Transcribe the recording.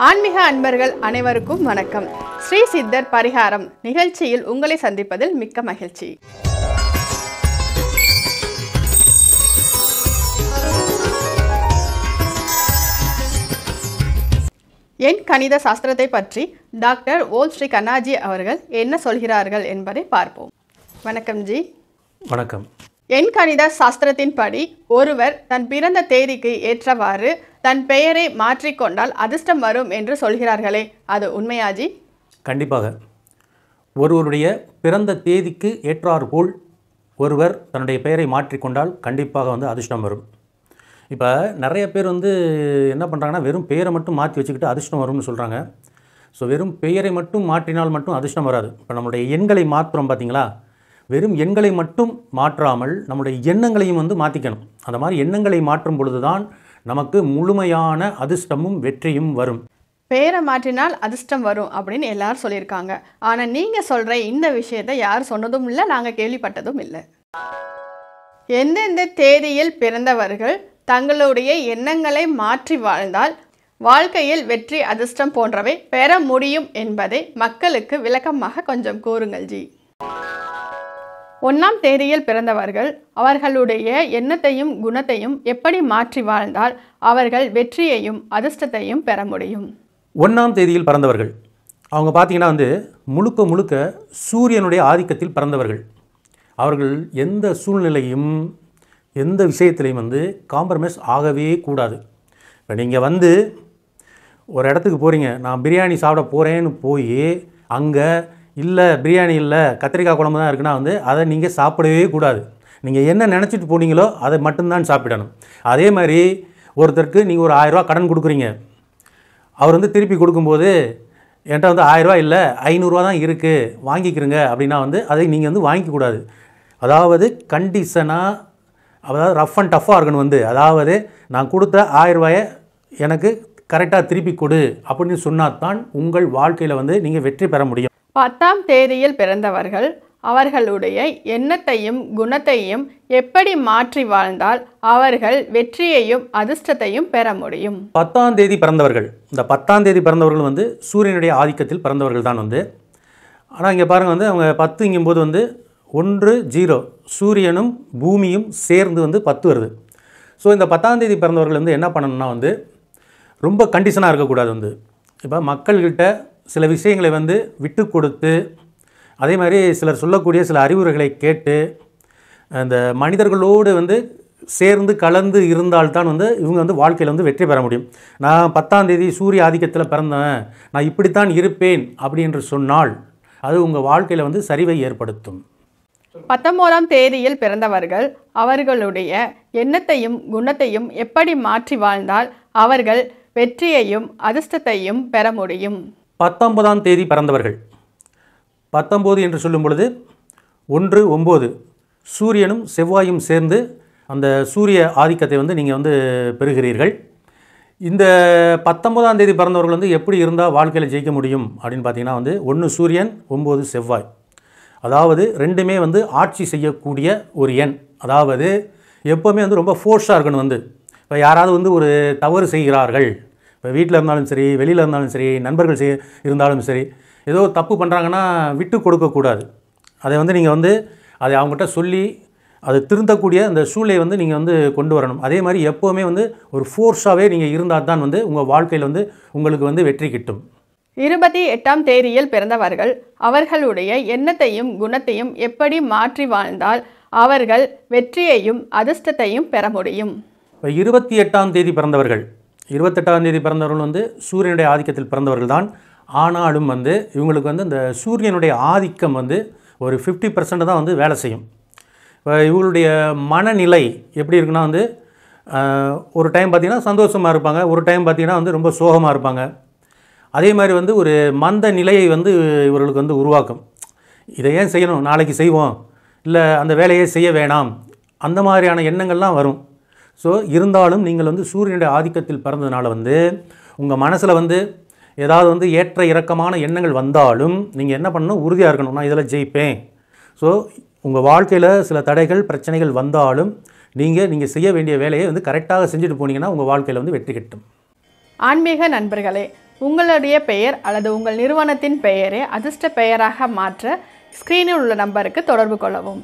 ஆன்மீக அன்பர்கள் அனைவருக்கும் வணக்கம். ஸ்ரீ சித்தர் பரிகாரம் நிகழ்ச்சியில் உங்களை சந்திப்பதில் மிக்க மகிழ்ச்சி. என் கணித சாஸ்திரத்தை பற்றி டாக்டர் ஓம் ஸ்ரீ கண்ணாஜி அவர்கள் என்ன சொல்கிறார்கள் என்பதை பார்ப்போம். வணக்கம் ஜி. வணக்கம். என் கணித சாஸ்திரத்தின்படி ஒருவர் தன் பிறந்த தேதிக்கு ஏற்றவாறு தன் பெயரை மாற்றிக்கொண்டால் அதிர்ஷ்டம் வரும் என்று சொல்கிறார்களே, அது உண்மையாஜி? கண்டிப்பாக. ஒருவருடைய பிறந்த தேதிக்கு ஏற்றாற்போல் ஒருவர் தன்னுடைய பெயரை மாற்றிக்கொண்டால் கண்டிப்பாக அதிர்ஷ்டம் வரும். இப்போ நிறைய பேர் என்ன பண்ணுறாங்கன்னா, வெறும் பெயரை மட்டும் மாற்றி வச்சுக்கிட்டு அதிர்ஷ்டம் வரும்னு சொல்கிறாங்க. ஸோ வெறும் பெயரை மட்டும் மாற்றினால் மட்டும் அதிர்ஷ்டம் வராது. இப்போ நம்மளுடைய எண்களை மாற்றுறோம் பார்த்தீங்களா, வெறும் எண்களை மட்டும் மாற்றாமல் நம்முடைய எண்ணங்களையும் மாற்றிக்கணும். அந்த மாதிரி எண்ணங்களை மாற்றும் பொழுது தான் நமக்கு முழுமையான அதிர்ஷ்டமும் வெற்றியும் வரும். பெயரை மாற்றினால் அதிர்ஷ்டம் வரும் அப்படின்னு எல்லாரும் சொல்லியிருக்காங்க. ஆனால் நீங்கள் சொல்கிற இந்த விஷயத்தை யார் சொன்னதும் இல்லை, நாங்கள் கேள்விப்பட்டதும் இல்லை. எந்தெந்த தேதியில் பிறந்தவர்கள் தங்களுடைய எண்ணங்களை மாற்றி வாழ்ந்தால் வாழ்க்கையில் வெற்றி அதிர்ஷ்டம் போன்றவை பெற முடியும் என்பதை மக்களுக்கு விளக்கமாக கொஞ்சம் கூறுங்கள் ஜி. 1ஆம் தேதியில் பிறந்தவர்கள் அவர்களுடைய எண்ணத்தையும் குணத்தையும் எப்படி மாற்றி வாழ்ந்தால் அவர்கள் வெற்றியையும் அதிர்ஷ்டத்தையும் பெற முடியும்? 1ஆம் தேதியில் பிறந்தவர்கள் அவங்க பார்த்தீங்கன்னா முழுக்க முழுக்க சூரியனுடைய ஆதிக்கத்தில் பிறந்தவர்கள். அவர்கள் எந்த சூழ்நிலையும் எந்த விஷயத்திலையும் காம்ப்ரமைஸ் ஆகவே கூடாது. இப்போ நீங்கள் ஒரு இடத்துக்கு போகிறீங்க, நான் பிரியாணி சாப்பிட போகிறேன்னு போய் அங்கே இல்லை பிரியாணி இல்லை கத்திரிக்காய் குழம்பு தான் இருக்குன்னா அதை நீங்கள் சாப்பிடவே கூடாது. நீங்கள் என்ன நினச்சிட்டு போனீங்களோ அதை மட்டும்தான் சாப்பிடணும். அதே மாதிரி ஒருத்தருக்கு நீங்கள் ஒரு 1000 ரூபா கடன் கொடுக்குறீங்க, அவர் திருப்பி கொடுக்கும்போது என்கிட்ட 1000 ரூபா இல்லை 500 ரூபா தான் இருக்குது வாங்கிக்கிறங்க அப்படின்னா அதை நீங்கள் வாங்கிக்கூடாது. அதாவது கண்டிஷனாக, அதாவது ரஃப் அண்ட் டஃப்பாக இருக்கணும். அதாவது நான் கொடுத்த 1000 ரூபாயை எனக்கு கரெக்டாக திருப்பி கொடு அப்படின்னு சொன்னால் தான் உங்கள் வாழ்க்கையில் நீங்கள் வெற்றி பெற முடியும். 10ஆம் தேதியில் பிறந்தவர்கள் அவர்களுடைய எண்ணத்தையும் குணத்தையும் எப்படி மாற்றி வாழ்ந்தால் அவர்கள் வெற்றியையும் அதிர்ஷ்டத்தையும் பெற முடியும்? 10ஆம் தேதி பிறந்தவர்கள், இந்த 10ஆம் தேதி பிறந்தவர்கள் சூரியனுடைய ஆதிக்கத்தில் பிறந்தவர்கள் தான். ஆனால் இங்கே பாருங்கள், அவங்க 10ங்கும்போது 1 0 சூரியனும் பூமியும் சேர்ந்து 10 வருது. ஸோ இந்த 10ஆம் தேதி பிறந்தவர்கள் என்ன பண்ணணும்னா ரொம்ப கண்டிஷனாக இருக்கக்கூடாது. இப்போ மக்கள்கிட்ட சில விஷயங்களை விட்டு கொடுத்து, அதே மாதிரி சிலர் சொல்லக்கூடிய சில அறிவுரைகளை கேட்டு அந்த மனிதர்களோடு சேர்ந்து கலந்து இருந்தால்தான் இவங்க வாழ்க்கையில் வெற்றி பெற முடியும். நான் 10ஆம் தேதி சூரிய ஆதிக்கத்தில் பிறந்தேன், நான் இப்படித்தான் இருப்பேன் அப்படி என்று சொன்னால் அது உங்கள் வாழ்க்கையில் சரிவை ஏற்படுத்தும். 19ஆம் தேதியில் பிறந்தவர்கள் அவர்களுடைய எண்ணத்தையும் குணத்தையும் எப்படி மாற்றி வாழ்ந்தால் அவர்கள் வெற்றியையும் அதிர்ஷ்டத்தையும் பெற முடியும்? 19ஆம் தேதி பிறந்தவர்கள், 19 என்று சொல்லும் பொழுது 1 9 சூரியனும் செவ்வாயும் சேர்ந்து அந்த சூரிய ஆதிக்கத்தை நீங்கள் பெறுகிறீர்கள். இந்த 19ஆம் தேதி பிறந்தவர்கள் எப்படி இருந்தால் வாழ்க்கையில் ஜெயிக்க முடியும் அப்படின்னு பார்த்தீங்கன்னா 1 சூரியன் 9 செவ்வாய், அதாவது ரெண்டுமே ஆட்சி செய்யக்கூடிய ஒரு எண். அதாவது எப்போவுமே ரொம்ப ஃபோர்ஸாக இருக்கணும். இப்போ யாராவது ஒரு தவறு செய்கிறார்கள், இப்போ வீட்டில் இருந்தாலும் சரி வெளியில் இருந்தாலும் சரி நண்பர்கள் இருந்தாலும் சரி, ஏதோ தப்பு பண்ணுறாங்கன்னா விட்டு கொடுக்கக்கூடாது. அதை நீங்கள் அதை அவங்ககிட்ட சொல்லி அது திருந்தக்கூடிய அந்த சூழ்நிலையை நீங்கள் கொண்டு வரணும். அதே மாதிரி எப்போவுமே ஒரு ஃபோர்ஸாகவே நீங்கள் இருந்தால் தான் உங்கள் வாழ்க்கையில் உங்களுக்கு வெற்றி கிட்டும். 28ஆம் தேதியில் பிறந்தவர்கள் அவர்களுடைய எண்ணத்தையும் குணத்தையும் எப்படி மாற்றி வாழ்ந்தால் அவர்கள் வெற்றியையும் அதிர்ஷ்டத்தையும் பெற முடியும்? இப்போ 28ஆம் தேதி பிறந்தவர்கள், 28ஆம் தேதி பிறந்தவர்கள் சூரியனுடைய ஆதிக்கத்தில் பிறந்தவர்கள் தான். ஆனாலும் இவங்களுக்கு இந்த சூரியனுடைய ஆதிக்கம் ஒரு 50% தான் வேலை செய்யும். இப்போ இவங்களுடைய மனநிலை எப்படி இருக்குன்னா ஒரு டைம் பார்த்திங்கன்னா சந்தோஷமாக இருப்பாங்க, ஒரு டைம் பார்த்திங்கன்னா ரொம்ப சோகமாக இருப்பாங்க. அதே மாதிரி ஒரு மந்த நிலையை இவர்களுக்கு உருவாக்கும். இதை ஏன் செய்யணும், நாளைக்கு செய்வோம், இல்லை அந்த வேலையை செய்ய வேணாம், அந்த மாதிரியான எண்ணங்கள்லாம் வரும். ஸோ இருந்தாலும் நீங்கள் சூரியனுடைய ஆதிக்கத்தில் பிறந்ததுனால உங்கள் மனசில் ஏதாவது ஏற்ற இறக்கமான எண்ணங்கள் வந்தாலும் நீங்கள் என்ன பண்ணணும், உறுதியாக இருக்கணும், நான் இதில் ஜெயிப்பேன். ஸோ உங்கள் வாழ்க்கையில் சில தடைகள் பிரச்சனைகள் வந்தாலும் நீங்கள் செய்ய வேண்டிய வேலையை கரெக்டாக செஞ்சுட்டு போனீங்கன்னா உங்கள் வாழ்க்கையில் வெற்றி கிட்டும். ஆன்மீக நண்பர்களே, உங்களுடைய பெயர் அல்லது உங்கள் நிறுவனத்தின் பெயரை அதிர்ஷ்ட பெயராக மாற்ற ஸ்க்ரீனில் உள்ள நம்பருக்கு தொடர்பு கொள்ளவும்.